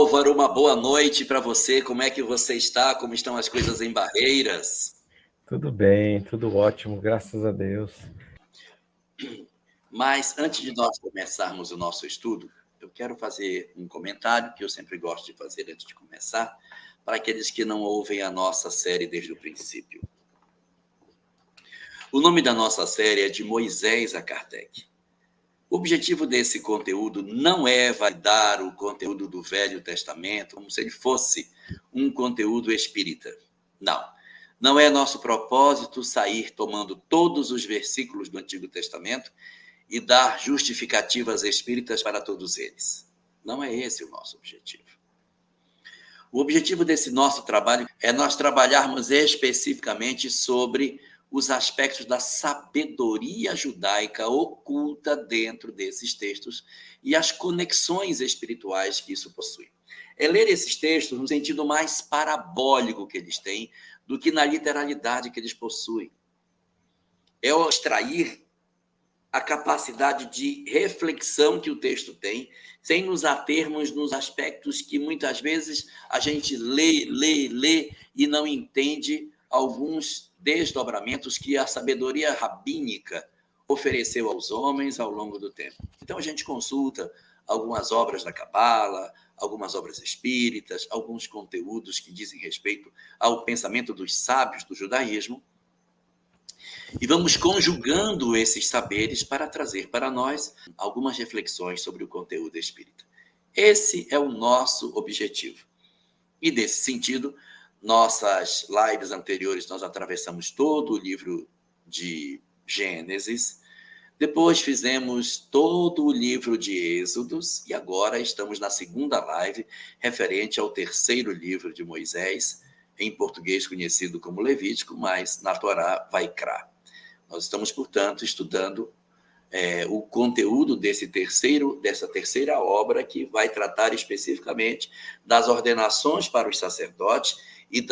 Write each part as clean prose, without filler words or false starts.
Álvaro, uma boa noite para você. Como é que você está? Como estão as coisas em Barreiras? Tudo bem, tudo ótimo, graças a Deus. Mas antes de nós começarmos o nosso estudo, eu quero fazer um comentário que eu sempre gosto de fazer antes de começar, para aqueles que não ouvem a nossa série desde o princípio. O nome da nossa série é De Moisés a Kardec. O objetivo desse conteúdo não é validar o conteúdo do Velho Testamento como se ele fosse um conteúdo espírita. Não. Não é nosso propósito sair tomando todos os versículos do Antigo Testamento e dar justificativas espíritas para todos eles. Não é esse o nosso objetivo. O objetivo desse nosso trabalho é nós trabalharmos especificamente sobre os aspectos da sabedoria judaica oculta dentro desses textos e as conexões espirituais que isso possui. É ler esses textos no sentido mais parabólico que eles têm do que na literalidade que eles possuem. É extrair a capacidade de reflexão que o texto tem, sem nos atermos nos aspectos que muitas vezes a gente lê e não entende alguns desdobramentos que a sabedoria rabínica ofereceu aos homens ao longo do tempo. Então a gente consulta algumas obras da Cabala, algumas obras espíritas, alguns conteúdos que dizem respeito ao pensamento dos sábios do judaísmo, e vamos conjugando esses saberes para trazer para nós algumas reflexões sobre o conteúdo espírita. Esse é o nosso objetivo. E, nesse sentido, nossas lives anteriores, nós atravessamos todo o livro de Gênesis, depois fizemos todo o livro de Êxodos, e agora estamos na segunda live, referente ao terceiro livro de Moisés, em português conhecido como Levítico, mas na Torá, Vaikra. Nós estamos, portanto, estudando o conteúdo dessa terceira obra, que vai tratar especificamente das ordenações para os sacerdotes e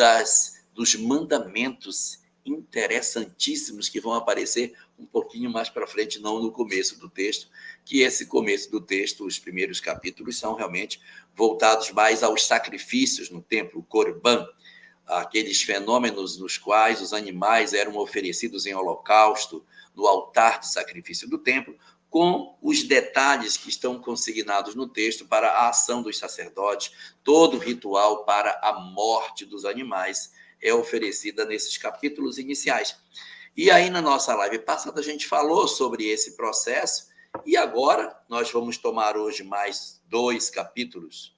dos mandamentos interessantíssimos que vão aparecer um pouquinho mais para frente, não no começo do texto, que esse começo do texto, os primeiros capítulos, são realmente voltados mais aos sacrifícios no templo, o Corban, aqueles fenômenos nos quais os animais eram oferecidos em holocausto no altar de sacrifício do templo, com os detalhes que estão consignados no texto para a ação dos sacerdotes. Todo o ritual para a morte dos animais é oferecida nesses capítulos iniciais. E aí, na nossa live passada, a gente falou sobre esse processo, e agora nós vamos tomar hoje mais 3 capítulos,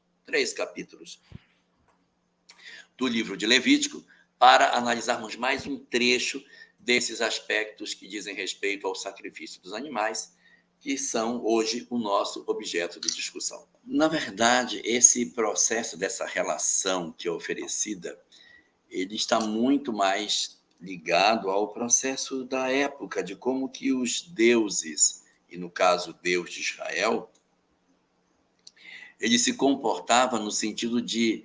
do livro de Levítico, para analisarmos mais um trecho desses aspectos que dizem respeito ao sacrifício dos animais, que são hoje o nosso objeto de discussão. Na verdade, esse processo dessa relação que é oferecida, ele está muito mais ligado ao processo da época, de como que os deuses, e no caso Deus de Israel, ele se comportava no sentido de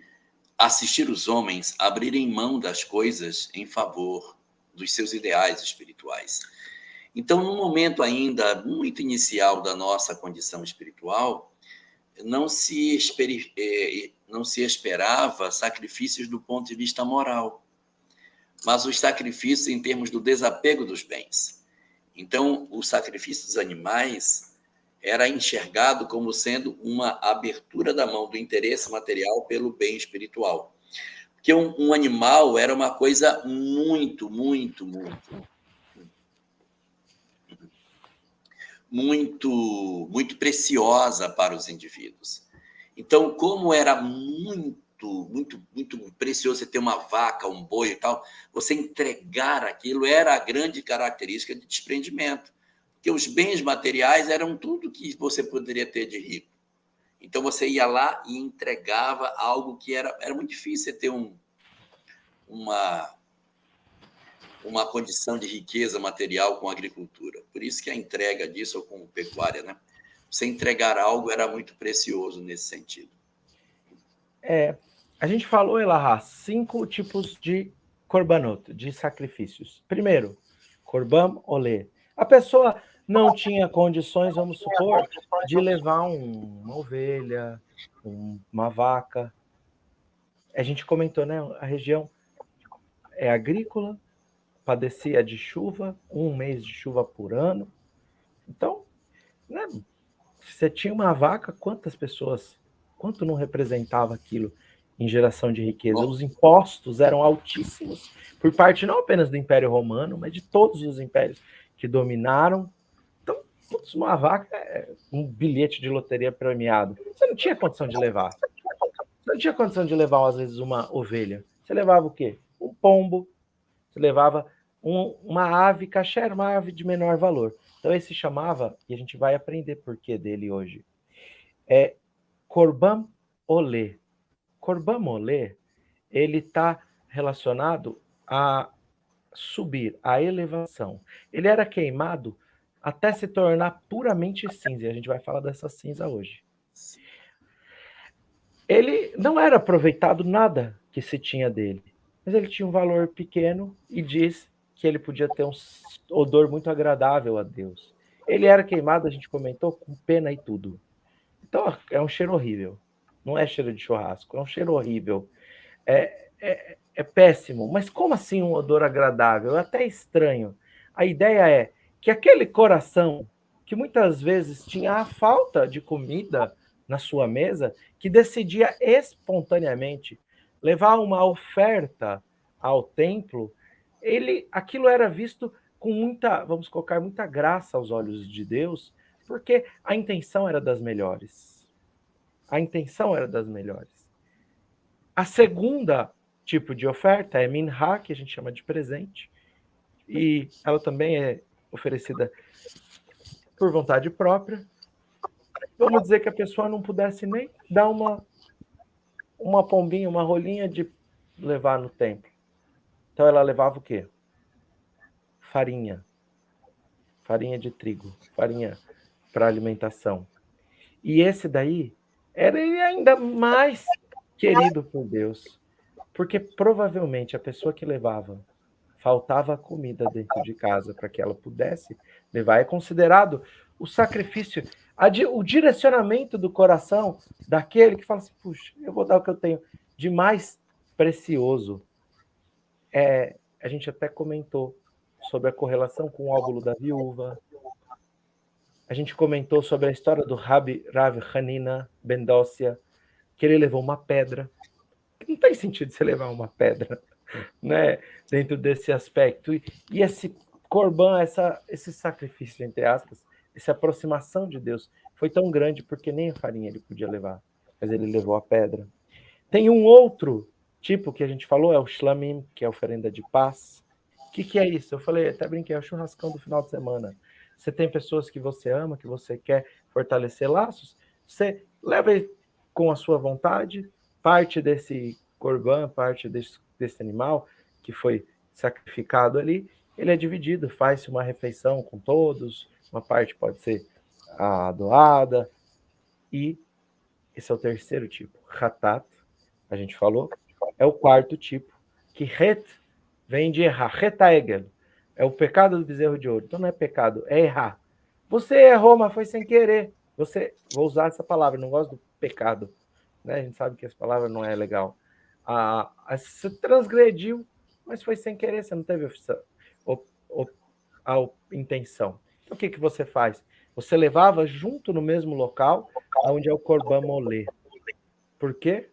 assistir os homens abrirem mão das coisas em favor dos seus ideais espirituais. Então, no momento ainda muito inicial da nossa condição espiritual, não se esperava sacrifícios do ponto de vista moral, mas os sacrifícios em termos do desapego dos bens. Então, o sacrifício dos animais era enxergado como sendo uma abertura da mão do interesse material pelo bem espiritual. Porque um animal era uma coisa muito preciosa para os indivíduos. Então, como era muito precioso você ter uma vaca, um boi e tal, você entregar aquilo era a grande característica de desprendimento. Porque os bens materiais eram tudo que você poderia ter de rico. Então, você ia lá e entregava algo que era muito difícil você ter uma condição de riqueza material com agricultura. Por isso que a entrega disso, ou com pecuária, né? Você entregar algo era muito precioso nesse sentido. A gente falou, Elahá, 5 tipos de korbanot, de sacrifícios. Primeiro, korban olé. A pessoa não tinha condições, vamos supor, de levar uma ovelha, uma vaca. A gente comentou, né? A região é agrícola, padecia de chuva, 1 mês de chuva por ano. Então, né, você tinha uma vaca, quanto não representava aquilo em geração de riqueza? Os impostos eram altíssimos, por parte não apenas do Império Romano, mas de todos os impérios que dominaram. Então, putz, uma vaca é um bilhete de loteria premiado. Você não tinha condição de levar. Você não tinha condição de levar, às vezes, uma ovelha. Você levava o quê? Um pombo. Você levava uma ave, caché era uma ave de menor valor. Então, esse chamava, e a gente vai aprender por que dele hoje, é Corban Olé. Corban Olé, ele está relacionado a subir, a elevação. Ele era queimado até se tornar puramente cinza, e a gente vai falar dessa cinza hoje. Ele não era aproveitado nada que se tinha dele, mas ele tinha um valor pequeno e diz que ele podia ter um odor muito agradável a Deus. Ele era queimado, a gente comentou, com pena e tudo. Então é um cheiro horrível. Não é cheiro de churrasco, é um cheiro horrível. É péssimo. Mas como assim um odor agradável? É até estranho. A ideia é que aquele coração que muitas vezes tinha a falta de comida na sua mesa, que decidia espontaneamente levar uma oferta ao templo, aquilo era visto com muita, vamos colocar, muita graça aos olhos de Deus, porque a intenção era das melhores. A intenção era das melhores. A segunda tipo de oferta é minhá, que a gente chama de presente, e ela também é oferecida por vontade própria. Vamos dizer que a pessoa não pudesse nem dar uma pombinha, uma rolinha de levar no templo. Então ela levava o quê? Farinha. Farinha de trigo. Farinha para alimentação. E esse daí era ainda mais querido por Deus. Porque provavelmente a pessoa que levava faltava comida dentro de casa para que ela pudesse levar. É considerado o sacrifício, o direcionamento do coração daquele que fala assim, puxa, eu vou dar o que eu tenho de mais precioso. A gente até comentou sobre a correlação com o óvulo da viúva. A gente comentou sobre a história do Rabi Rav Hanina Ben Docia, que ele levou uma pedra. Não tem sentido você levar uma pedra, né, dentro desse aspecto. E esse corban, esse sacrifício, entre aspas, essa aproximação de Deus foi tão grande porque nem a farinha ele podia levar, mas ele levou a pedra. Tem um outro tipo que a gente falou, é o shlamim, que é a oferenda de paz. O que é isso? Eu falei, até brinquei, é o churrascão do final de semana. Você tem pessoas que você ama, que você quer fortalecer laços, você leva com a sua vontade, parte desse corban, parte desse animal que foi sacrificado ali, ele é dividido, faz-se uma refeição com todos, uma parte pode ser doada, e esse é o terceiro tipo. Hatat, a gente falou, é o quarto tipo, que het vem de errar, retaegel, é o pecado do bezerro de ouro. Então não é pecado, é errar. Você errou, mas foi sem querer. Vou usar essa palavra, não gosto do pecado, né? A gente sabe que essa palavra não é legal. Você transgrediu, mas foi sem querer, você não teve a intenção. Então o que você faz? Você levava junto no mesmo local, onde é o Corban Molê. Por quê?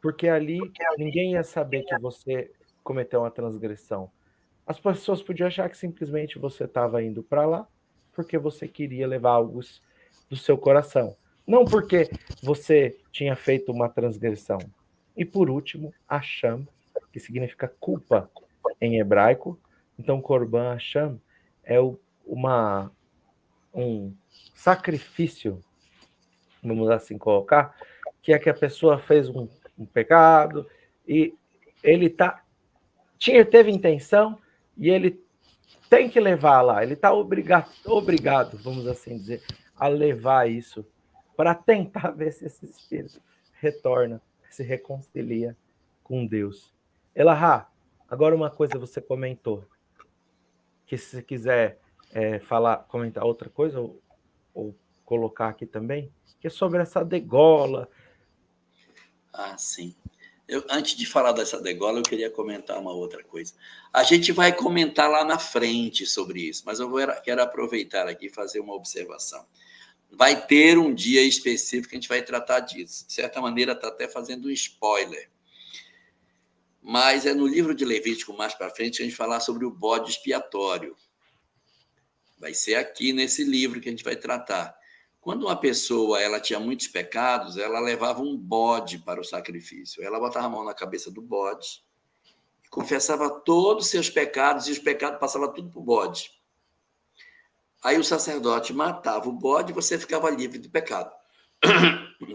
Porque ali ninguém ia saber que você cometeu uma transgressão. As pessoas podiam achar que simplesmente você estava indo para lá porque você queria levar algo do seu coração. Não porque você tinha feito uma transgressão. E por último, Hashem, que significa culpa em hebraico. Então, Corban Hashem é um sacrifício, vamos assim colocar, que é que a pessoa fez um pecado e ele teve intenção e ele tem que levar lá, ele está obrigado, vamos assim dizer, a levar isso para tentar ver se esse espírito retorna, se reconcilia com Deus. Elahá, agora uma coisa você comentou, que se quiser comentar outra coisa, ou colocar aqui também, que é sobre essa degola, Ah, sim. Antes de falar dessa degola, eu queria comentar uma outra coisa. A gente vai comentar lá na frente sobre isso, mas quero aproveitar aqui e fazer uma observação. Vai ter um dia específico que a gente vai tratar disso. De certa maneira, está até fazendo um spoiler. Mas é no livro de Levítico, mais para frente, que a gente falar sobre o bode expiatório. Vai ser aqui nesse livro que a gente vai tratar. Quando uma pessoa ela tinha muitos pecados, ela levava um bode para o sacrifício. Ela botava a mão na cabeça do bode, confessava todos os seus pecados e os pecados passavam tudo para o bode. Aí o sacerdote matava o bode e você ficava livre do pecado.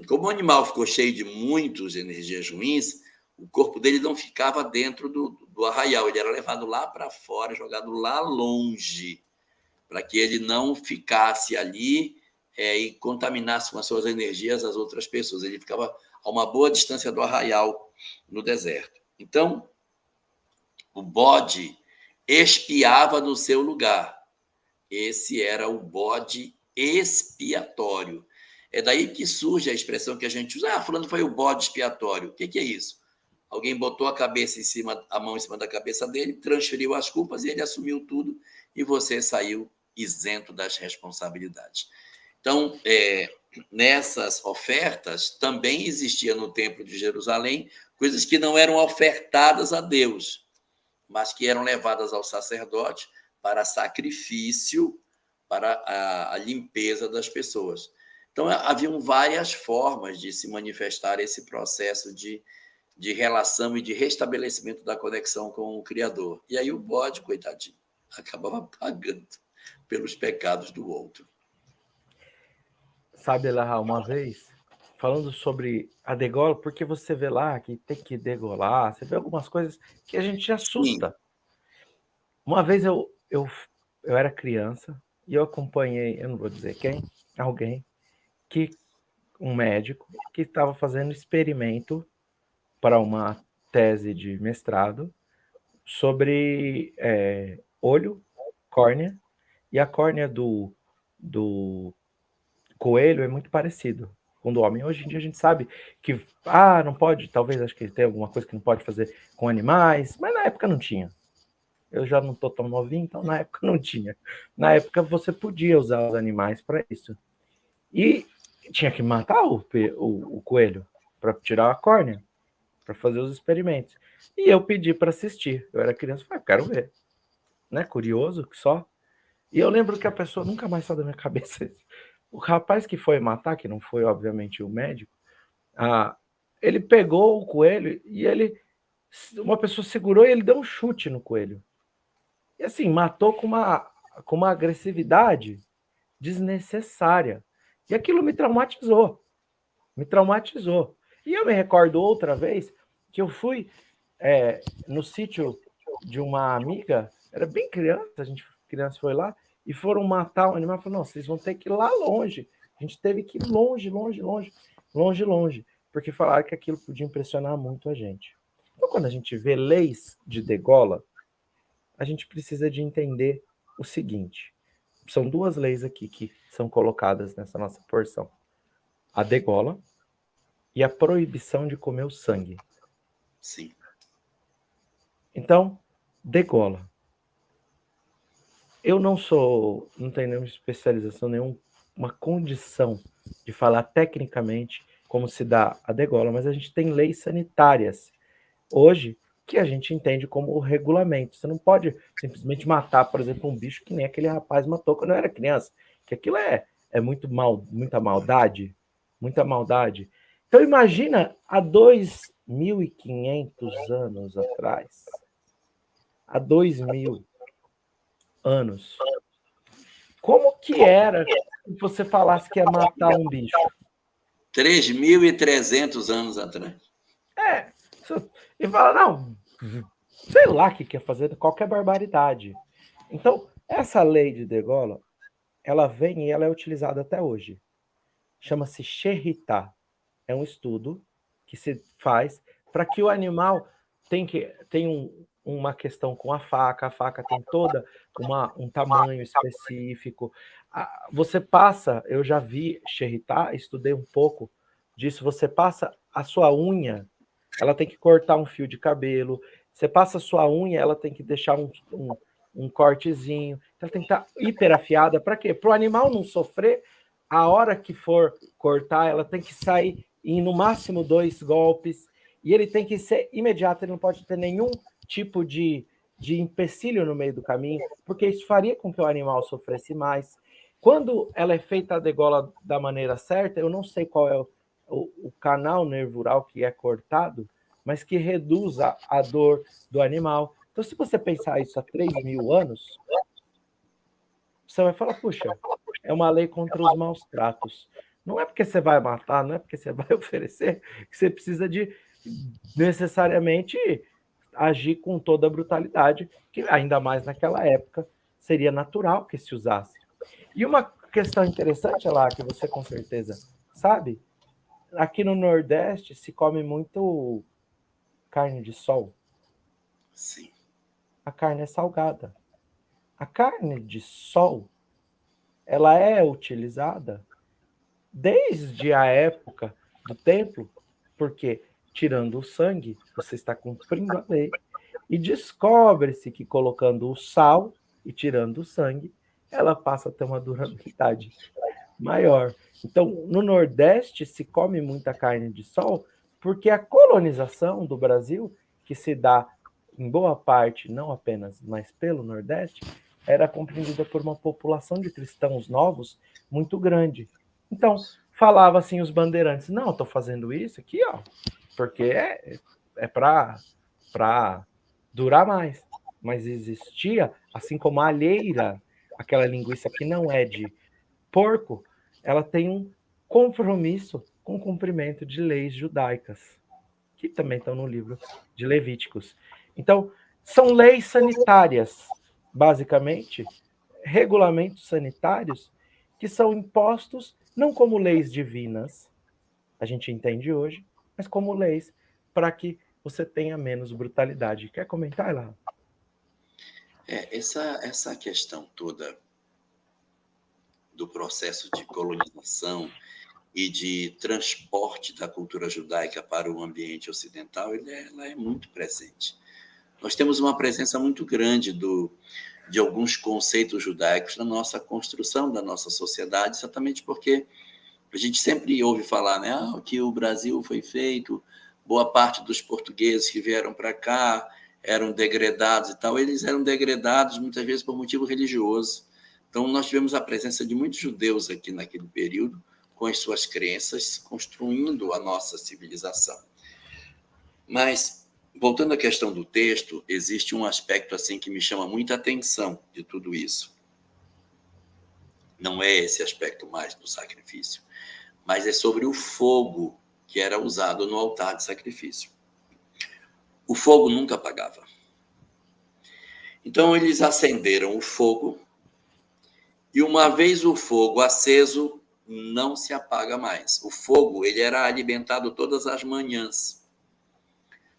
Como o animal ficou cheio de muitas energias ruins, o corpo dele não ficava dentro do arraial, ele era levado lá para fora, jogado lá longe, para que ele não ficasse ali e contaminasse com as suas energias as outras pessoas. Ele ficava a uma boa distância do arraial no deserto. Então, o bode expiava no seu lugar. Esse era o bode expiatório. É daí que surge a expressão que a gente usa, fulano foi o bode expiatório. O que é isso? Alguém botou a mão em cima da cabeça dele, transferiu as culpas e ele assumiu tudo e você saiu isento das responsabilidades. Então, nessas ofertas, também existia no Templo de Jerusalém coisas que não eram ofertadas a Deus, mas que eram levadas ao sacerdote para sacrifício, para a limpeza das pessoas. Então, haviam várias formas de se manifestar esse processo de relação e de restabelecimento da conexão com o Criador. E aí o bode, coitadinho, acabava pagando pelos pecados do outro. Sabe lá, uma vez, falando sobre a degola, porque você vê lá que tem que degolar, você vê algumas coisas que a gente assusta. Sim. Uma vez eu era criança e eu acompanhei, eu não vou dizer quem, alguém, um médico, que estava fazendo experimento para uma tese de mestrado sobre olho, córnea, e a córnea do coelho é muito parecido com o do homem. Hoje em dia a gente sabe que, não pode, talvez, acho que tem alguma coisa que não pode fazer com animais, mas na época não tinha. Eu já não estou tão novinho, então na época não tinha. Na época você podia usar os animais para isso. E tinha que matar o coelho para tirar a córnea, para fazer os experimentos. E eu pedi para assistir. Eu era criança, falei, quero ver. Né? Curioso que só. E eu lembro que a pessoa nunca mais saiu da minha cabeça. O rapaz que foi matar, que não foi, obviamente, o médico, ele pegou o coelho e uma pessoa segurou e ele deu um chute no coelho. E assim, matou com uma agressividade desnecessária. E aquilo me traumatizou. E eu me recordo outra vez que eu fui no sítio de uma amiga, era bem criança, criança foi lá, e foram matar o animal. Falou, não, vocês vão ter que ir lá longe. A gente teve que ir longe, porque falaram que aquilo podia impressionar muito a gente. Então, quando a gente vê leis de degola, a gente precisa de entender o seguinte. São duas leis aqui que são colocadas nessa nossa porção. A degola e a proibição de comer o sangue. Sim. Então, degola. Eu não tenho nenhuma especialização, nenhuma condição de falar tecnicamente como se dá a degola, mas a gente tem leis sanitárias hoje que a gente entende como regulamento. Você não pode simplesmente matar, por exemplo, um bicho que nem aquele rapaz matou quando eu era criança, que aquilo é muita maldade. Então imagina há 2.500 anos atrás, há 2.000 anos, como que era se você falasse que ia matar um bicho? 3.300 anos atrás. E fala, não, sei lá o que quer fazer, qualquer barbaridade. Então, essa lei de degola, ela vem e ela é utilizada até hoje. Chama-se Sherritá. É um estudo que se faz para que o animal tem uma questão com a faca tem toda um tamanho específico. Você passa, eu já vi Sherritá, estudei um pouco disso, você passa a sua unha, ela tem que cortar um fio de cabelo, você passa a sua unha, ela tem que deixar um cortezinho, então ela tem que estar hiperafiada, para quê? Para o animal não sofrer, a hora que for cortar, ela tem que sair em no máximo 2 golpes, e ele tem que ser imediato, ele não pode ter nenhum tipo de empecilho no meio do caminho, porque isso faria com que o animal sofresse mais. Quando ela é feita a degola da maneira certa, eu não sei qual é o canal nervural que é cortado, mas que reduz a dor do animal. Então, se você pensar isso há 3.000 anos, você vai falar, puxa, é uma lei contra os maus tratos. Não é porque você vai matar, não é porque você vai oferecer, que você precisa de necessariamente agir com toda a brutalidade, que ainda mais naquela época seria natural que se usasse. E uma questão interessante lá, que você com certeza sabe, aqui no Nordeste se come muito carne de sol. Sim. A carne é salgada. A carne de sol, ela é utilizada desde a época do templo, porque tirando o sangue, você está cumprindo a lei, e descobre-se que colocando o sal e tirando o sangue, ela passa a ter uma durabilidade maior. Então, no Nordeste se come muita carne de sol, porque a colonização do Brasil, que se dá em boa parte, não apenas, mas pelo Nordeste, era compreendida por uma população de cristãos novos muito grande. Então, falava assim os bandeirantes, não, estou fazendo isso aqui, ó, porque é para durar mais. Mas existia, assim como a alheira, aquela linguiça que não é de porco, ela tem um compromisso com o cumprimento de leis judaicas, que também estão no livro de Levíticos. Então, são leis sanitárias, basicamente, regulamentos sanitários que são impostos não como leis divinas, a gente entende hoje, mas como leis para que você tenha menos brutalidade. Quer comentar, lá? Essa questão toda do processo de colonização e de transporte da cultura judaica para o ambiente ocidental, ela é muito presente. Nós temos uma presença muito grande de alguns conceitos judaicos na nossa construção da nossa sociedade, exatamente porque a gente sempre ouve falar, né, que o Brasil foi feito, boa parte dos portugueses que vieram para cá eram degredados e tal, eles eram degredados muitas vezes por motivo religioso. Então, nós tivemos a presença de muitos judeus aqui naquele período, com as suas crenças, construindo a nossa civilização. Mas, voltando à questão do texto, existe um aspecto assim que me chama muita atenção de tudo isso. Não é esse aspecto mais do sacrifício, mas é sobre o fogo que era usado no altar de sacrifício. O fogo nunca apagava. Então, eles acenderam o fogo, e uma vez o fogo aceso, não se apaga mais. O fogo, ele era alimentado todas as manhãs.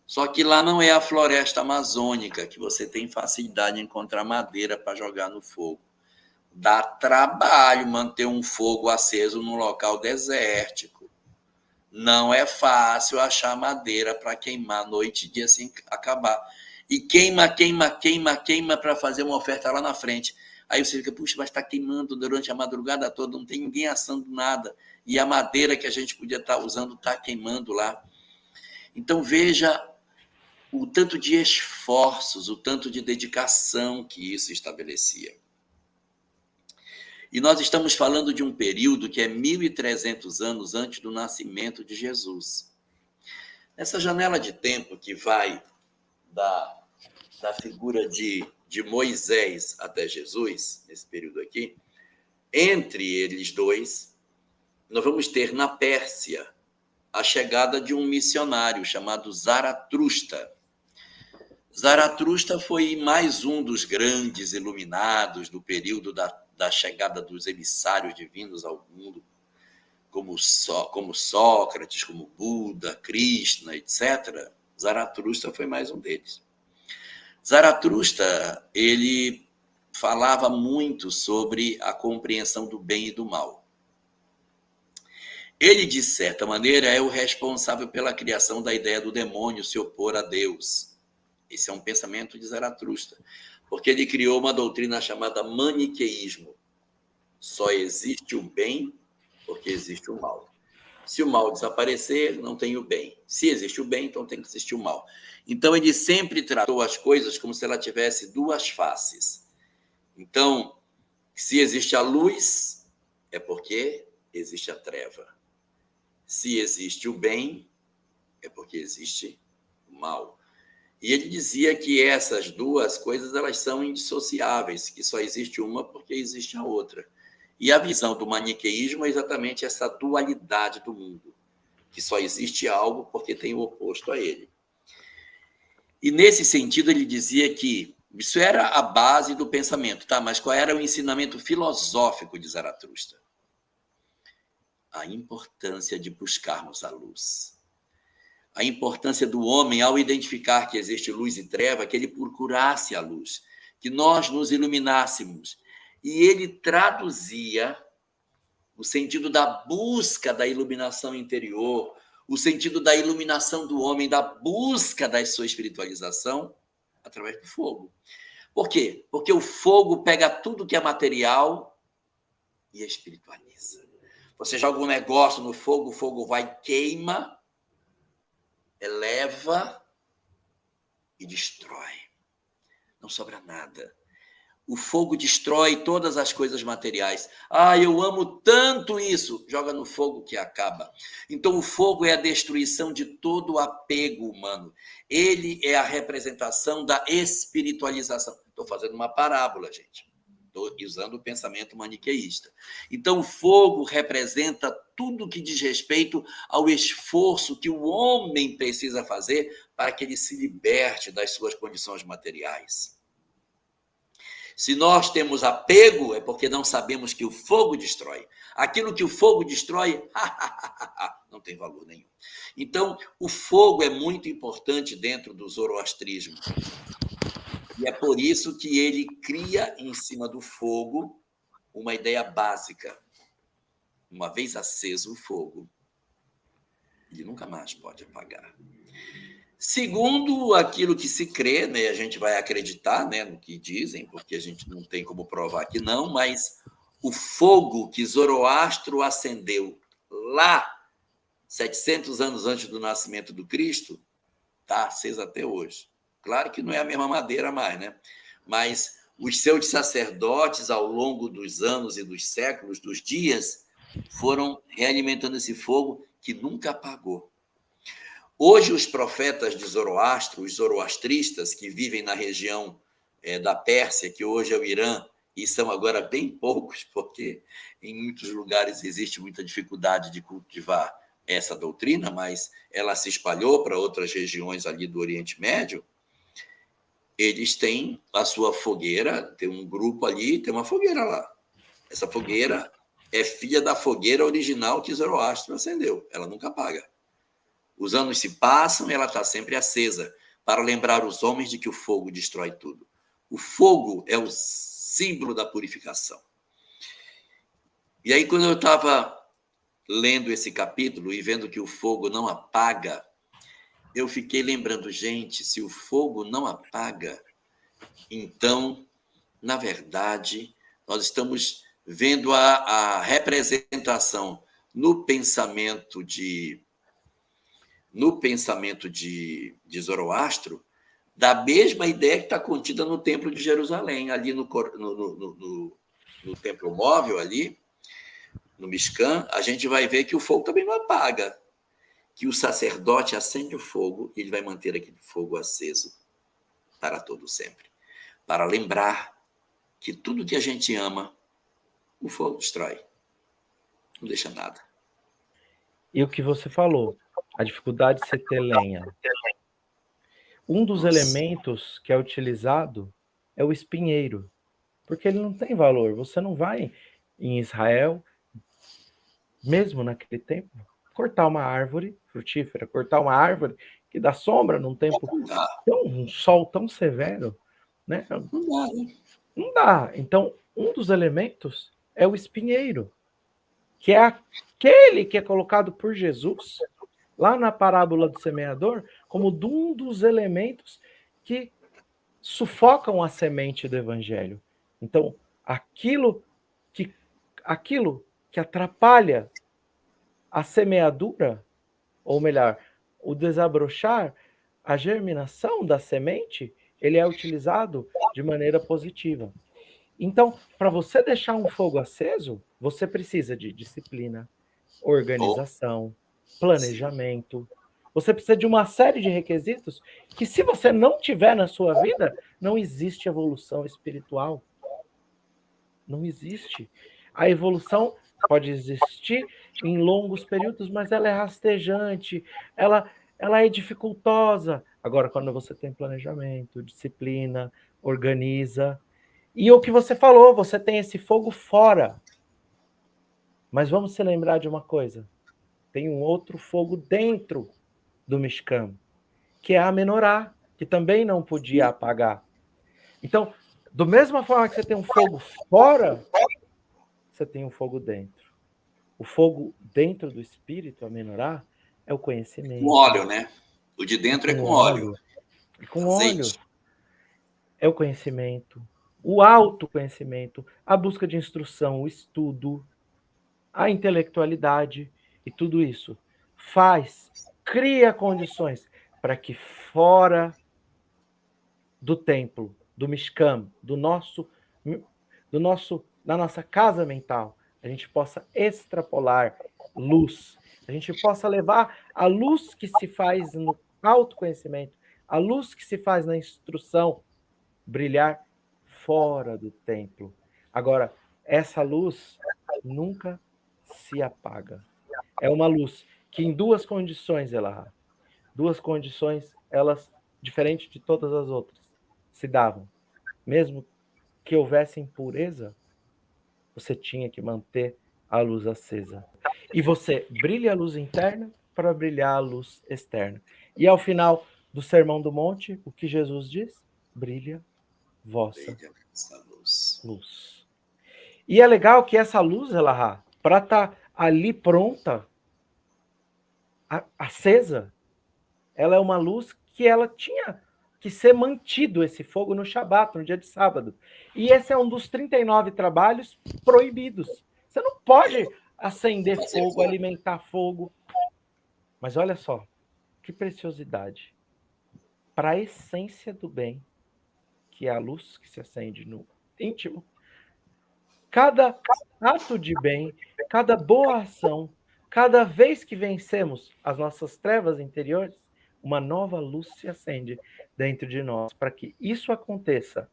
Só que lá não é a floresta amazônica, que você tem facilidade de encontrar madeira para jogar no fogo. Dá trabalho manter um fogo aceso num local desértico. Não é fácil achar madeira para queimar noite e dia sem acabar. E queima para fazer uma oferta lá na frente. Aí você fica, puxa, mas está queimando durante a madrugada toda, não tem ninguém assando nada. E a madeira que a gente podia estar usando está queimando lá. Então veja o tanto de esforços, o tanto de dedicação que isso estabelecia. E nós estamos falando de um período que é 1.300 anos antes do nascimento de Jesus. Essa janela de tempo que vai da figura de Moisés até Jesus, nesse período aqui, entre eles dois, nós vamos ter na Pérsia a chegada de um missionário chamado Zaratustra. Zaratustra foi mais um dos grandes iluminados do período da chegada dos emissários divinos ao mundo, como Sócrates, como Buda, Krishna, etc. Zaratustra foi mais um deles. Zaratustra, ele falava muito sobre a compreensão do bem e do mal. Ele, de certa maneira, é o responsável pela criação da ideia do demônio se opor a Deus. Esse é um pensamento de Zaratustra, porque ele criou uma doutrina chamada maniqueísmo. Só existe o bem porque existe o mal. Se o mal desaparecer, não tem o bem. Se existe o bem, então tem que existir o mal. Então, ele sempre tratou as coisas como se ela tivesse duas faces. Então, se existe a luz, é porque existe a treva. Se existe o bem, é porque existe o mal. E ele dizia que essas duas coisas elas são indissociáveis, que só existe uma porque existe a outra. E a visão do maniqueísmo é exatamente essa dualidade do mundo, que só existe algo porque tem o oposto a ele. E nesse sentido ele dizia que isso era a base do pensamento, tá? Mas qual era o ensinamento filosófico de Zaratustra? A importância de buscarmos a luz. A importância do homem, ao identificar que existe luz e treva, que ele procurasse a luz, que nós nos iluminássemos. E ele traduzia o sentido da busca da iluminação interior, o sentido da iluminação do homem, da busca da sua espiritualização, através do fogo. Por quê? Porque o fogo pega tudo que é material e espiritualiza. Você joga um negócio no fogo, o fogo vai, queima, eleva e destrói. Não sobra nada. O fogo destrói todas as coisas materiais. Ah, eu amo tanto isso. Joga no fogo que acaba. Então, o fogo é a destruição de todo o apego humano. Ele é a representação da espiritualização. Estou fazendo uma parábola, gente. Estou usando o pensamento maniqueísta. Então, o fogo representa tudo que diz respeito ao esforço que o homem precisa fazer para que ele se liberte das suas condições materiais. Se nós temos apego, é porque não sabemos que o fogo destrói. Aquilo que o fogo destrói, não tem valor nenhum. Então, o fogo é muito importante dentro do zoroastrismo. E é por isso que ele cria em cima do fogo uma ideia básica. Uma vez aceso o fogo, ele nunca mais pode apagar. Segundo aquilo que se crê, né, a gente vai acreditar, né, no que dizem, porque a gente não tem como provar que não, mas o fogo que Zoroastro acendeu lá 700 anos antes do nascimento do Cristo, está aceso até hoje. Claro que não é a mesma madeira mais, né? Mas os seus sacerdotes, ao longo dos anos e dos séculos, dos dias, foram realimentando esse fogo que nunca apagou. Hoje, os profetas de Zoroastro, os zoroastristas, que vivem na região da Pérsia, que hoje é o Irã, e são agora bem poucos, porque em muitos lugares existe muita dificuldade de cultivar essa doutrina, mas ela se espalhou para outras regiões ali do Oriente Médio. Eles têm a sua fogueira, tem um grupo ali, tem uma fogueira lá. Essa fogueira é filha da fogueira original que Zoroastro acendeu, ela nunca apaga. Os anos se passam e ela está sempre acesa, para lembrar os homens de que o fogo destrói tudo. O fogo é o símbolo da purificação. E aí, quando eu estava lendo esse capítulo e vendo que o fogo não apaga, eu fiquei lembrando, gente, se o fogo não apaga, então, na verdade, nós estamos vendo a representação no pensamento de Zoroastro, da mesma ideia que está contida no Templo de Jerusalém, ali no Templo Móvel, ali, no Mishkan, a gente vai ver que o fogo também não apaga, que o sacerdote acende o fogo e ele vai manter aquele fogo aceso para todo sempre, para lembrar que tudo que a gente ama, o fogo destrói, não deixa nada. E o que você falou, a dificuldade de você ter lenha. Um dos elementos que é utilizado é o espinheiro, porque ele não tem valor. Você não vai em Israel, mesmo naquele tempo, cortar uma árvore frutífera, cortar uma árvore que dá sombra num tempo um sol tão severo, né? Não dá, né? Não dá. Então, um dos elementos é o espinheiro. que é aquele que é colocado por Jesus, lá na parábola do semeador, como um dos elementos que sufocam a semente do evangelho. Então, aquilo que atrapalha a semeadura, ou melhor, o desabrochar, a germinação da semente, ele é utilizado de maneira positiva. Então, para você deixar um fogo aceso, você precisa de disciplina, organização, planejamento. Você precisa de uma série de requisitos que, se você não tiver na sua vida, não existe evolução espiritual. Não existe. A evolução pode existir em longos períodos, mas ela é rastejante, ela é dificultosa. Agora, quando você tem planejamento, disciplina, organiza. E o que você falou, você tem esse fogo fora. Mas vamos se lembrar de uma coisa. Tem um outro fogo dentro do Mishkan, que é a menorá, que também não podia apagar. Então, da mesma forma que você tem um fogo fora, você tem um fogo dentro. O fogo dentro do espírito, a menorá, é o conhecimento. Com óleo, né? O de dentro é com óleo. É com óleo. É o conhecimento, o autoconhecimento, a busca de instrução, o estudo, a intelectualidade e tudo isso cria condições para que fora do templo, do Mishkan, da nossa casa mental, a gente possa extrapolar luz, a gente possa levar a luz que se faz no autoconhecimento, a luz que se faz na instrução, brilhar fora do templo. Agora, essa luz nunca se apaga. É uma luz que em duas condições, elas, diferentes de todas as outras, se davam. Mesmo que houvesse impureza, você tinha que manter a luz acesa. E você brilha a luz interna para brilhar a luz externa. E ao final do Sermão do Monte, o que Jesus diz? Brilha vossa luz. E é legal que essa luz, para estar ali pronta, acesa, ela é uma luz que ela tinha que ser mantido, esse fogo, no Shabat, no dia de sábado. E esse é um dos 39 trabalhos proibidos. Você não pode acender fogo, alimentar fogo. Mas olha só, que preciosidade. Para a essência do bem, que é a luz que se acende no íntimo, cada ato de bem, cada boa ação, cada vez que vencemos as nossas trevas interiores, uma nova luz se acende dentro de nós, para que isso aconteça.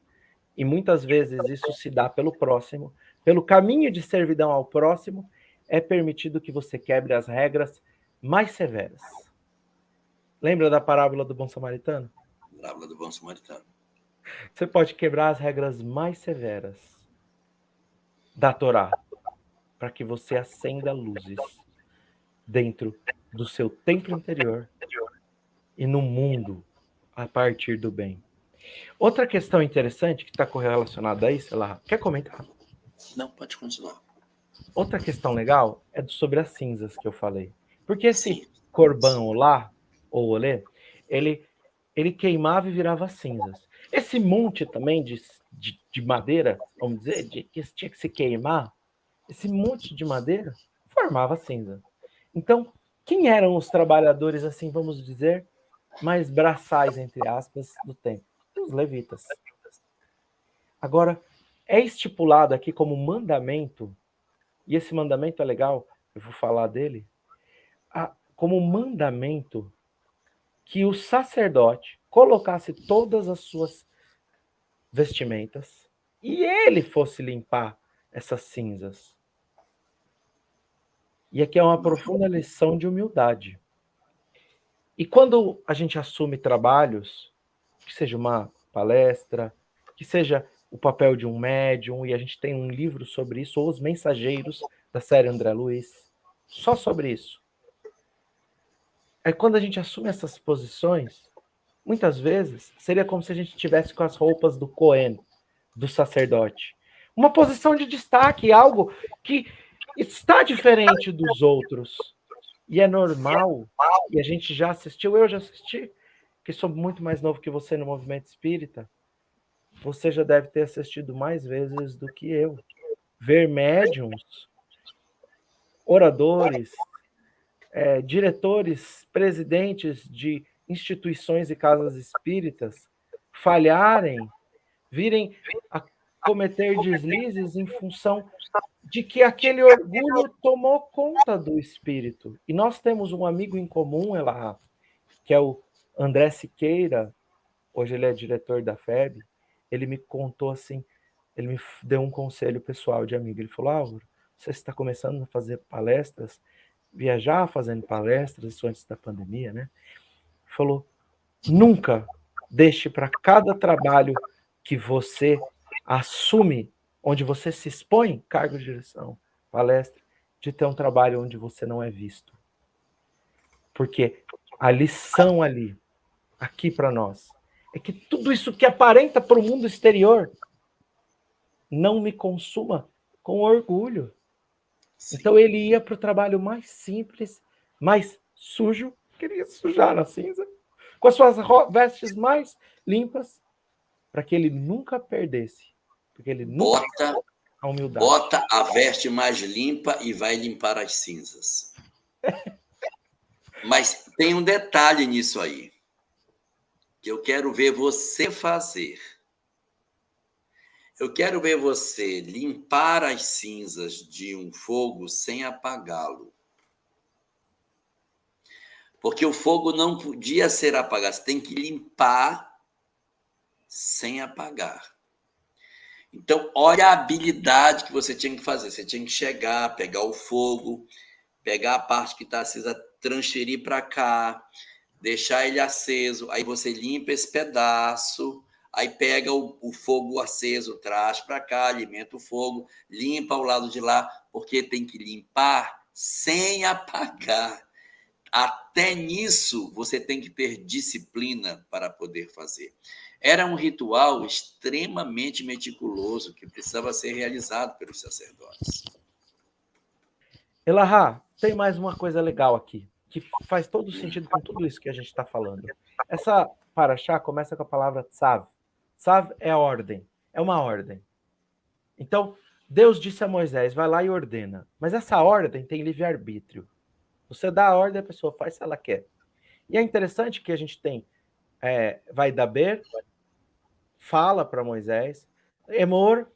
E muitas vezes isso se dá pelo próximo, pelo caminho de servidão ao próximo, é permitido que você quebre as regras mais severas. Lembra da parábola do bom samaritano? Parábola do bom samaritano. Você pode quebrar as regras mais severas da Torá, para que você acenda luzes dentro do seu templo interior e no mundo a partir do bem. Outra questão interessante que está correlacionada a isso, quer comentar? Não, pode continuar. Outra questão legal é sobre as cinzas que eu falei. Porque esse corbão lá, ou olê, ele queimava e virava cinzas. Esse monte também de madeira, vamos dizer, que tinha que se queimar, esse monte de madeira formava cinza. Então, quem eram os trabalhadores, assim, vamos dizer, mais braçais, entre aspas, do templo? Os levitas. Agora, é estipulado aqui como mandamento, e esse mandamento é legal, eu vou falar dele, como mandamento que o sacerdote colocasse todas as suas vestimentas e ele fosse limpar essas cinzas. E aqui é uma profunda lição de humildade. E quando a gente assume trabalhos, que seja uma palestra, que seja o papel de um médium, e a gente tem um livro sobre isso, ou Os Mensageiros, da série André Luiz, só sobre isso. Aí quando a gente assume essas posições, muitas vezes seria como se a gente estivesse com as roupas do Cohen, do sacerdote. Uma posição de destaque, algo que está diferente dos outros. E é normal, e a gente já assistiu, eu já assisti, que sou muito mais novo que você no movimento espírita. Você já deve ter assistido mais vezes do que eu. Ver médiums, oradores, diretores, presidentes de instituições e casas espíritas falharem, virem a cometer deslizes em função de que aquele orgulho tomou conta do espírito. E nós temos um amigo em comum, Elahá, que é o André Siqueira, hoje ele é diretor da FEB. Ele me contou assim, ele me deu um conselho pessoal de amigo. Ele falou: Álvaro, você está começando a fazer palestras, viajar fazendo palestras, isso antes da pandemia, né? Falou: nunca deixe para cada trabalho que você assume, onde você se expõe, cargo de direção, palestra, de ter um trabalho onde você não é visto. Porque a lição ali, aqui para nós, é que tudo isso que aparenta para o mundo exterior não me consuma com orgulho. Sim. Então ele ia para o trabalho mais simples, mais sujo, queria sujar na cinza, com as suas vestes mais limpas, para que ele nunca perdesse. Porque ele nunca perdesse a humildade. Bota a veste mais limpa e vai limpar as cinzas. Mas tem um detalhe nisso aí, que eu quero ver você fazer. Eu quero ver você limpar as cinzas de um fogo sem apagá-lo. Porque o fogo não podia ser apagado. Você tem que limpar sem apagar. Então, olha a habilidade que você tinha que fazer. Você tinha que chegar, pegar o fogo, pegar a parte que está acesa, transferir para cá, deixar ele aceso. Aí você limpa esse pedaço. Aí pega o fogo aceso, traz para cá, alimenta o fogo, limpa o lado de lá, porque tem que limpar sem apagar. Até nisso, você tem que ter disciplina para poder fazer. Era um ritual extremamente meticuloso que precisava ser realizado pelos sacerdotes. Elahá, tem mais uma coisa legal aqui, que faz todo sentido com tudo isso que a gente está falando. Essa paraxá começa com a palavra tzav. Tzav é a ordem, é uma ordem. Então, Deus disse a Moisés, vai lá e ordena. Mas essa ordem tem livre-arbítrio. Você dá a ordem, a pessoa faz se ela quer. E é interessante que a gente tem vai daber, fala para Moisés, Emor,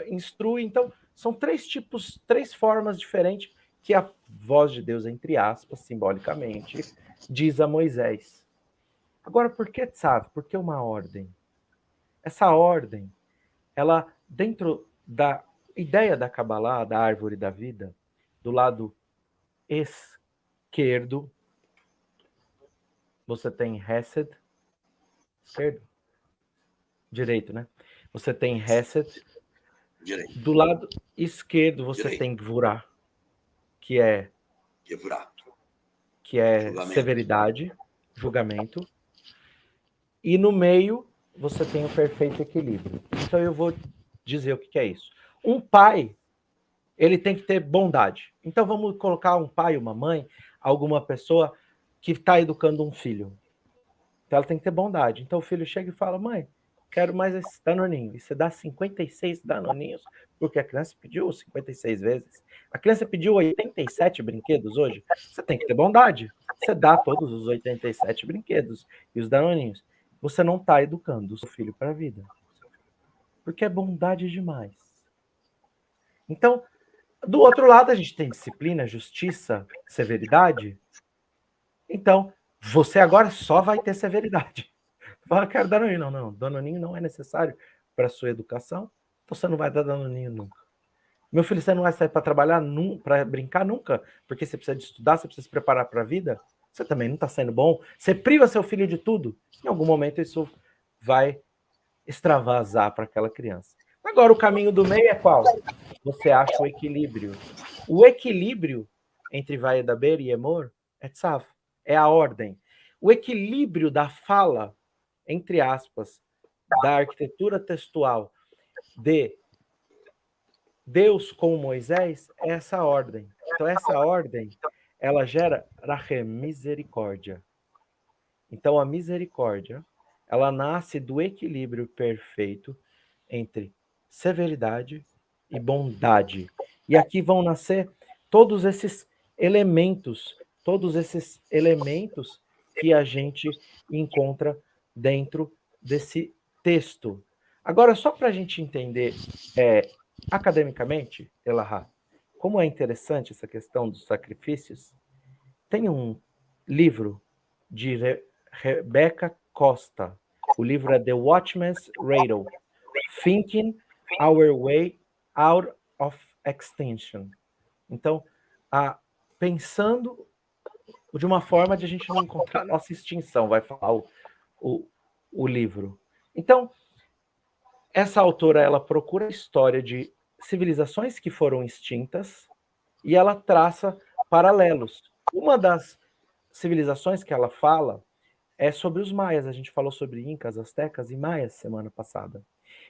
instrui. Então, são três formas diferentes que a voz de Deus, entre aspas, simbolicamente, diz a Moisés. Agora, por que tzav? Por que uma ordem? Essa ordem, ela, dentro da ideia da Kabbalah, da árvore da vida, do lado esquerdo, você tem Hesed, esquerdo? Direito, né? Você tem Hesed. Direito. Do lado esquerdo, você Direito. tem Gvurah, que é julgamento. Severidade, julgamento. E no meio, você tem o perfeito equilíbrio. Então, eu vou dizer o que é isso. Um pai, ele tem que ter bondade. Então, vamos colocar um pai, uma mãe, alguma pessoa que está educando um filho. Então, ela tem que ter bondade. Então, o filho chega e fala, mãe, quero mais esse danoninho. E você dá 56 danoninhos, porque a criança pediu 56 vezes. A criança pediu 87 brinquedos hoje. Você tem que ter bondade. Você dá todos os 87 brinquedos e os danoninhos. Você não está educando o seu filho para a vida. Porque é bondade demais. Então, do outro lado, a gente tem disciplina, justiça, severidade. Então, você agora só vai ter severidade. Fala, quero danoninho. Não, danoninho não é necessário para a sua educação. Então, você não vai dar danoninho nunca. Meu filho, você não vai sair para trabalhar, para brincar nunca, porque você precisa de estudar, você precisa se preparar para a vida. Você também não está sendo bom. Você priva seu filho de tudo. Em algum momento, isso vai extravasar para aquela criança. Agora, o caminho do meio é qual? Você acha o equilíbrio. O equilíbrio entre Vai da Beira e Emor é tzav, é a ordem. O equilíbrio da fala, entre aspas, da arquitetura textual de Deus com Moisés é essa ordem. Então, essa ordem, ela gera rachem, misericórdia. Então, a misericórdia, ela nasce do equilíbrio perfeito entre severidade e bondade. E aqui vão nascer todos esses elementos que a gente encontra dentro desse texto. Agora, só para a gente entender academicamente, Elahá, como é interessante essa questão dos sacrifícios, tem um livro de Rebecca Costa. O livro é The Watchman's Riddle, Thinking Our Way Out of Extinction. Então, pensando de uma forma de a gente não encontrar a nossa extinção, vai falar o livro. Então, essa autora, ela procura a história de civilizações que foram extintas e ela traça paralelos. Uma das civilizações que ela fala é sobre os maias. A gente falou sobre incas, astecas e maias semana passada.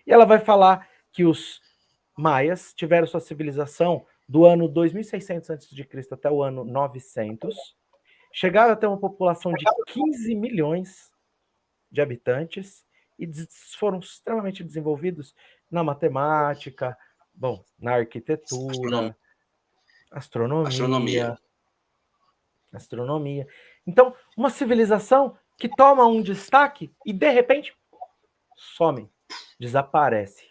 E ela vai falar que os maias tiveram sua civilização do ano 2600 a.C. até o ano 900. Chegaram a ter uma população de 15 milhões de habitantes e foram extremamente desenvolvidos na matemática, bom, na arquitetura, astronomia. Então, uma civilização que toma um destaque e, de repente, some, desaparece.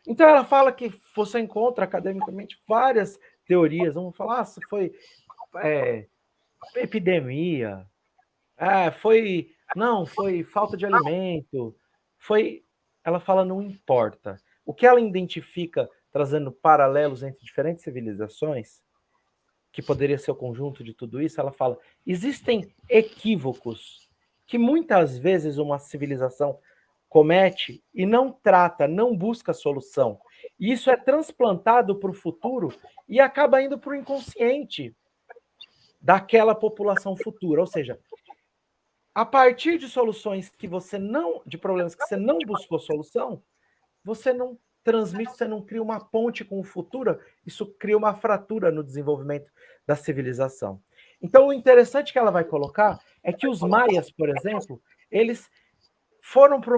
Então, ela fala que você encontra academicamente várias teorias. Vamos falar se foi epidemia, foi falta de alimento, Ela fala, não importa. O que ela identifica, trazendo paralelos entre diferentes civilizações, que poderia ser o conjunto de tudo isso, ela fala, existem equívocos que muitas vezes uma civilização comete e não trata, não busca solução. E isso é transplantado para o futuro e acaba indo para o inconsciente daquela população futura. Ou seja, a partir de soluções de problemas que você não buscou solução, você não transmite, você não cria uma ponte com o futuro, isso cria uma fratura no desenvolvimento da civilização. Então, o interessante que ela vai colocar é que os maias, por exemplo, eles foram para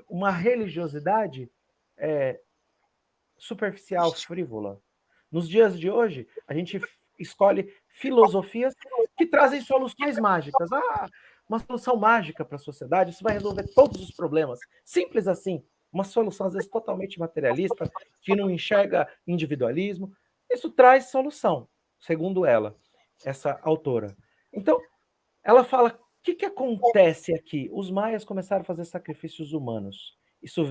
uma religiosidade superficial, frívola. Nos dias de hoje, a gente escolhe filosofias que trazem soluções mágicas. Uma solução mágica para a sociedade, isso vai resolver todos os problemas. Simples assim. Uma solução, às vezes, totalmente materialista, que não enxerga individualismo. Isso traz solução, segundo ela, essa autora. Então, ela fala, o que acontece aqui? Os maias começaram a fazer sacrifícios humanos. Isso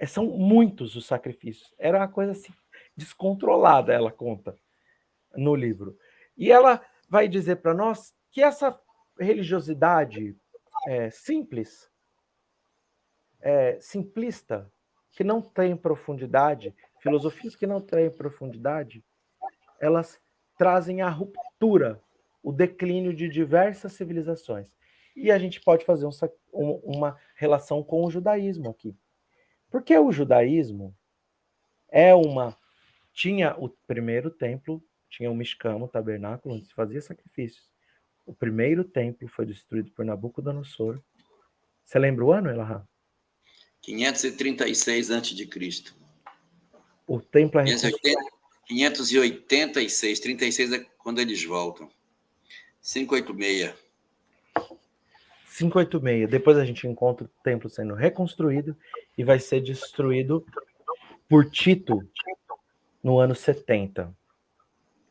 são muitos os sacrifícios. Era uma coisa assim, descontrolada, ela conta no livro. E ela vai dizer para nós que essa religiosidade simples, simplista, que não tem profundidade, filosofias que não têm profundidade, elas trazem a ruptura, o declínio de diversas civilizações. E a gente pode fazer uma relação com o judaísmo aqui. Porque o judaísmo tinha o primeiro templo, tinha o Mishkan, o tabernáculo, onde se fazia sacrifícios. O primeiro templo foi destruído por Nabucodonosor. Você lembra o ano, Elahá? 536 a.C. O templo é 586, 36 é quando eles voltam. 586. 586. Depois a gente encontra o templo sendo reconstruído e vai ser destruído por Tito no ano 70.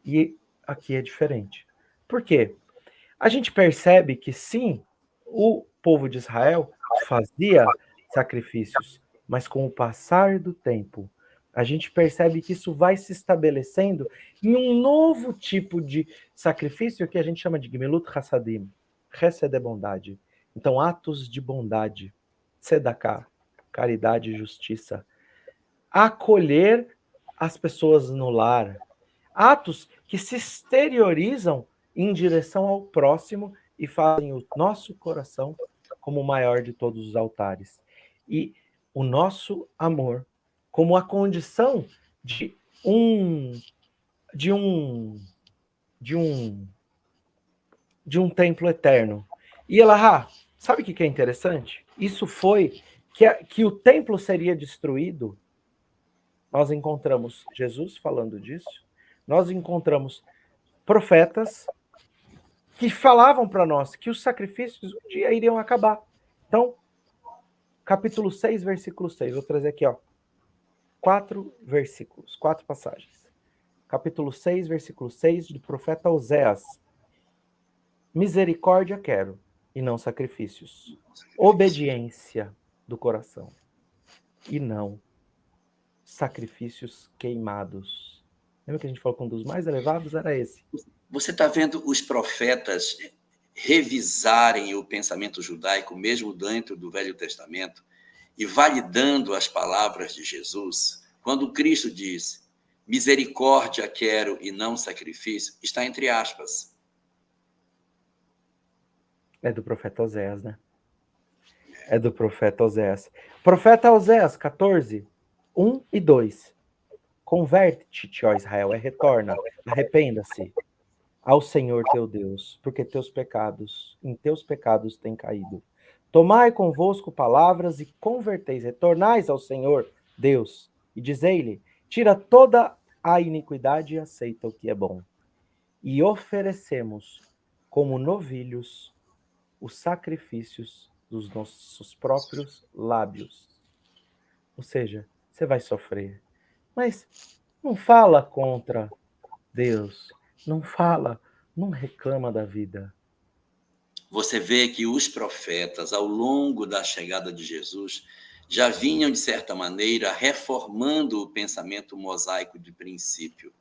E aqui é diferente. Por quê? A gente percebe que sim, o povo de Israel fazia sacrifícios, mas com o passar do tempo, a gente percebe que isso vai se estabelecendo em um novo tipo de sacrifício que a gente chama de Gemilut Hassadim. Hesed é bondade. Então, atos de bondade, tzedakah, caridade e justiça. Acolher as pessoas no lar. Atos que se exteriorizam em direção ao próximo e fazem o nosso coração como o maior de todos os altares. E o nosso amor como a condição de um templo eterno. E ela, sabe o que é interessante? Isso foi que o templo seria destruído. Nós encontramos Jesus falando disso. Nós encontramos profetas que falavam para nós que os sacrifícios um dia iriam acabar. Então, capítulo 6, versículo 6. Vou trazer aqui, 4 versículos, 4 passagens. Capítulo 6, versículo 6, do profeta Oséias. Misericórdia quero, e não sacrifícios. Obediência do coração, e não sacrifícios queimados. Lembra que a gente falou que um dos mais elevados era esse? Você está vendo os profetas revisarem o pensamento judaico, mesmo dentro do Velho Testamento, e validando as palavras de Jesus? Quando Cristo diz, misericórdia quero e não sacrifício, está entre aspas. É do profeta Oséias, né? É do profeta Oséias. Profeta Oséias 14, 1 e 2. Converte-te, ó Israel, retorna, arrependa-se ao Senhor teu Deus, porque em teus pecados têm caído. Tomai convosco palavras e converteis, retornais ao Senhor Deus, e dizei-lhe, tira toda a iniquidade e aceita o que é bom. E oferecemos como novilhos os sacrifícios dos nossos próprios lábios. Ou seja, você vai sofrer, mas não fala contra Deus, não fala, não reclama da vida. Você vê que os profetas, ao longo da chegada de Jesus, já vinham, de certa maneira, reformando o pensamento mosaico de princípio.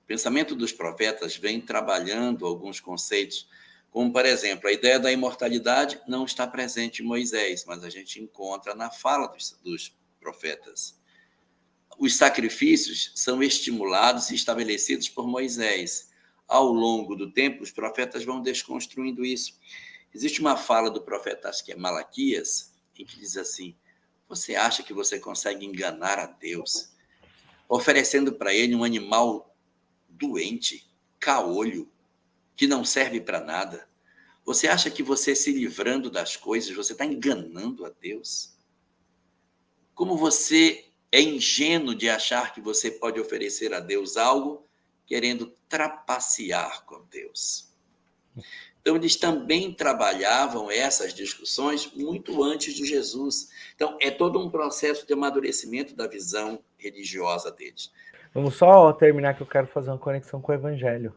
O pensamento dos profetas vem trabalhando alguns conceitos, como, por exemplo, a ideia da imortalidade não está presente em Moisés, mas a gente encontra na fala dos profetas. Os sacrifícios são estimulados e estabelecidos por Moisés. Ao longo do tempo, os profetas vão desconstruindo isso. Existe uma fala do profeta, acho que é Malaquias, em que diz assim, você acha que você consegue enganar a Deus, oferecendo para ele um animal doente, caolho, que não serve para nada? Você acha que você se livrando das coisas, você está enganando a Deus? Como você é ingênuo de achar que você pode oferecer a Deus algo querendo trapacear com Deus. Então, eles também trabalhavam essas discussões muito antes de Jesus. Então, é todo um processo de amadurecimento da visão religiosa deles. Vamos só terminar que eu quero fazer uma conexão com o Evangelho.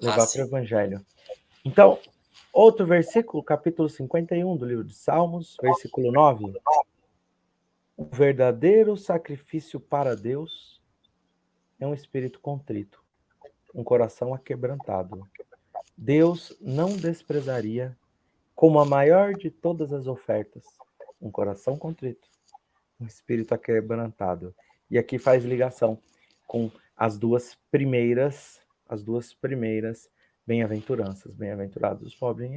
Levar para o Evangelho. Então, outro versículo, capítulo 51 do livro de Salmos, versículo 9. O verdadeiro sacrifício para Deus é um espírito contrito, um coração aquebrantado. Deus não desprezaria como a maior de todas as ofertas, um coração contrito, um espírito aquebrantado. E aqui faz ligação com as duas primeiras bem-aventuranças. Bem-aventurados os pobres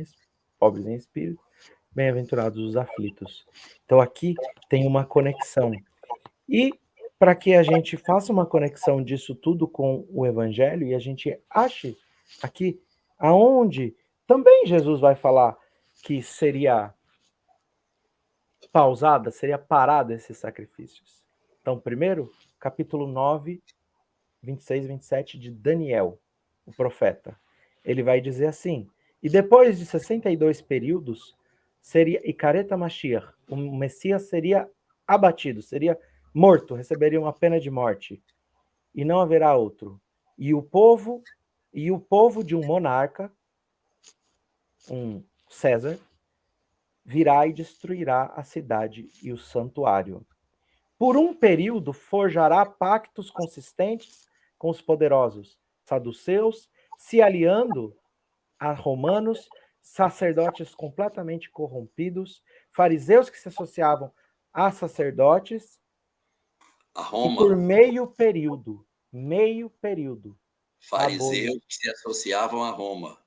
em espírito, bem-aventurados os aflitos. Então aqui tem uma conexão. E para que a gente faça uma conexão disso tudo com o Evangelho e a gente ache aqui aonde também Jesus vai falar que seria seria parada esses sacrifícios. Então, primeiro, capítulo 9, 26 e 27 de Daniel, o profeta. Ele vai dizer assim, e depois de 62 períodos, seria Icareta Mashiach, o Messias seria abatido, seria morto, receberia uma pena de morte, e não haverá outro. E o povo de um monarca, um César, virá e destruirá a cidade e o santuário. Por um período, forjará pactos consistentes com os poderosos saduceus, se aliando a romanos, sacerdotes completamente corrompidos, fariseus que se associavam a sacerdotes, a Roma, e por meio período, fariseus que se associavam a Roma.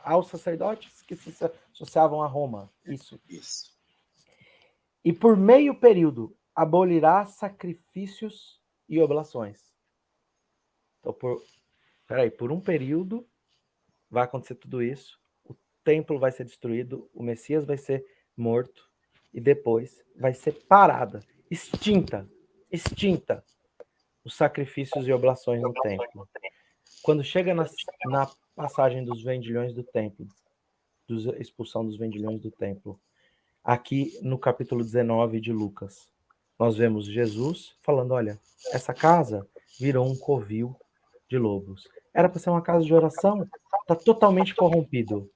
Aos sacerdotes que se associavam a Roma. Isso. E por meio período abolirá sacrifícios e oblações. Então, por um período vai acontecer tudo isso, o templo vai ser destruído, o Messias vai ser morto, e depois vai ser parada, extinta os sacrifícios e oblações no templo. Quando chega na passagem dos vendilhões do templo, expulsão dos vendilhões do templo, aqui no capítulo 19 de Lucas, nós vemos Jesus falando, olha, essa casa virou um covil de lobos. Era para ser uma casa de oração, está totalmente corrompido.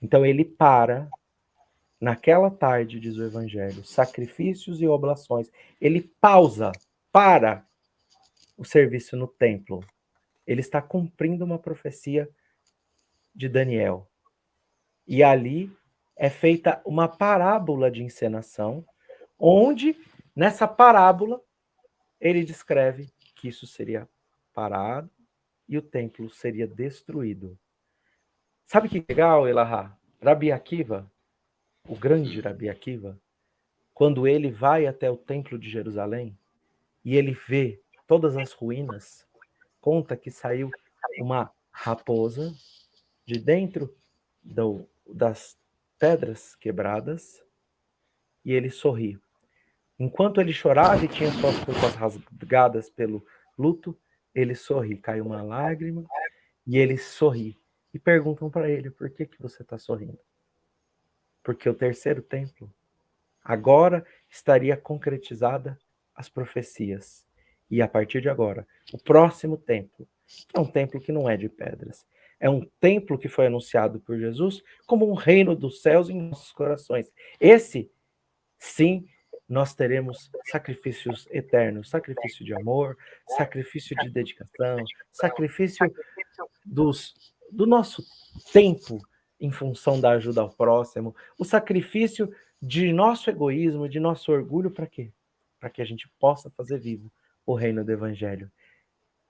Então ele para, naquela tarde, diz o Evangelho, sacrifícios e oblações. Ele para o serviço no templo. Ele está cumprindo uma profecia de Daniel. E ali é feita uma parábola de encenação, onde, nessa parábola, ele descreve que isso seria parado e o templo seria destruído. Sabe que legal, Elahá? Rabi Akiva, o grande Rabi Akiva, quando ele vai até o templo de Jerusalém e ele vê todas as ruínas, conta que saiu uma raposa de dentro das pedras quebradas e ele sorri. Enquanto ele chorava e tinha suas roupas rasgadas pelo luto, ele sorri. Caiu uma lágrima e ele sorri. E perguntam para ele, por que você está sorrindo? Porque o terceiro templo agora estaria concretizada as profecias. E a partir de agora, o próximo templo, que é um templo que não é de pedras, é um templo que foi anunciado por Jesus como um reino dos céus em nossos corações. Esse, sim, nós teremos sacrifícios eternos, sacrifício de amor, sacrifício de dedicação, sacrifício do nosso tempo em função da ajuda ao próximo, o sacrifício de nosso egoísmo, de nosso orgulho, para quê? Para que a gente possa fazer vivo o reino do Evangelho.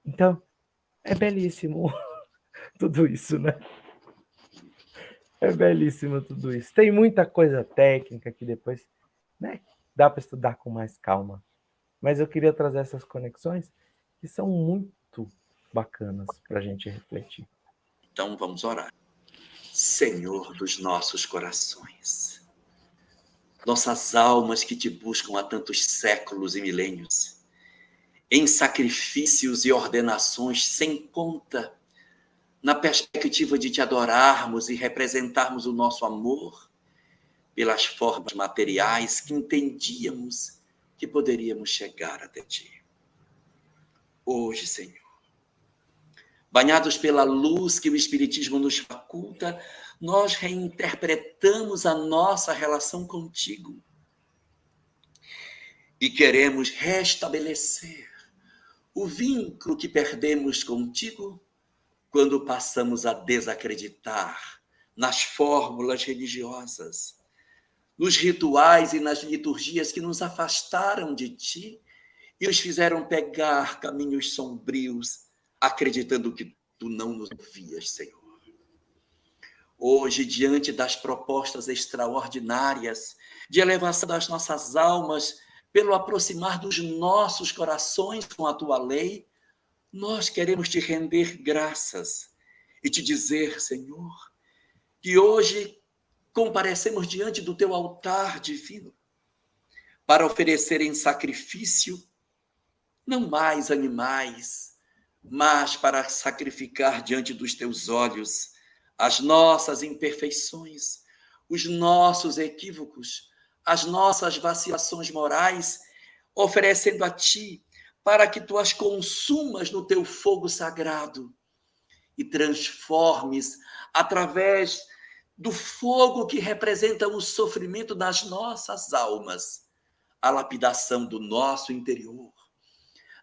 Então, é belíssimo tudo isso, né? É belíssimo tudo isso. Tem muita coisa técnica que depois, né, dá para estudar com mais calma. Mas eu queria trazer essas conexões que são muito bacanas para a gente refletir. Então vamos orar. Senhor dos nossos corações, nossas almas que te buscam há tantos séculos e milênios, em sacrifícios e ordenações sem conta, na perspectiva de te adorarmos e representarmos o nosso amor pelas formas materiais que entendíamos que poderíamos chegar até ti. Hoje, Senhor, banhados pela luz que o Espiritismo nos faculta, nós reinterpretamos a nossa relação contigo e queremos restabelecer o vínculo que perdemos contigo quando passamos a desacreditar nas fórmulas religiosas, nos rituais e nas liturgias que nos afastaram de ti e nos fizeram pegar caminhos sombrios, acreditando que tu não nos ouvias, Senhor. Hoje, diante das propostas extraordinárias de elevação das nossas almas, pelo aproximar dos nossos corações com a tua lei, nós queremos te render graças e te dizer, Senhor, que hoje comparecemos diante do teu altar divino para oferecer em sacrifício não mais animais, mas para sacrificar diante dos teus olhos as nossas imperfeições, os nossos equívocos, as nossas vacilações morais, oferecendo a ti para que tu as consumas no teu fogo sagrado e transformes através do fogo que representa o sofrimento das nossas almas, a lapidação do nosso interior,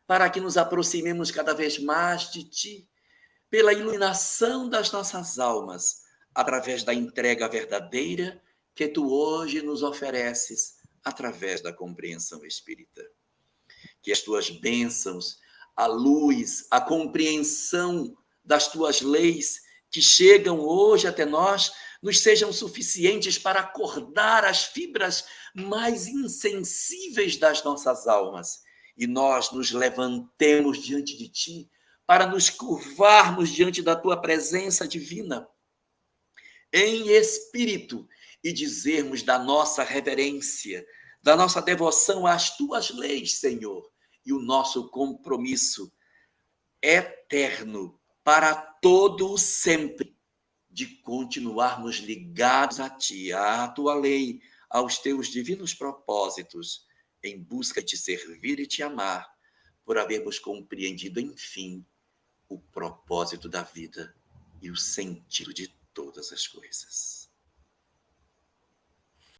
para que nos aproximemos cada vez mais de ti, pela iluminação das nossas almas, através da entrega verdadeira que tu hoje nos ofereces através da compreensão espírita. Que as tuas bênçãos, a luz, a compreensão das tuas leis que chegam hoje até nós, nos sejam suficientes para acordar as fibras mais insensíveis das nossas almas e nós nos levantemos diante de Ti para nos curvarmos diante da Tua presença divina em espírito e dizermos da nossa reverência, da nossa devoção às Tuas leis, Senhor, e o nosso compromisso eterno para todo o sempre de continuarmos ligados a Ti, à Tua lei, aos Teus divinos propósitos, em busca de Te servir e Te amar, por havermos compreendido, enfim, o propósito da vida e o sentido de todas as coisas.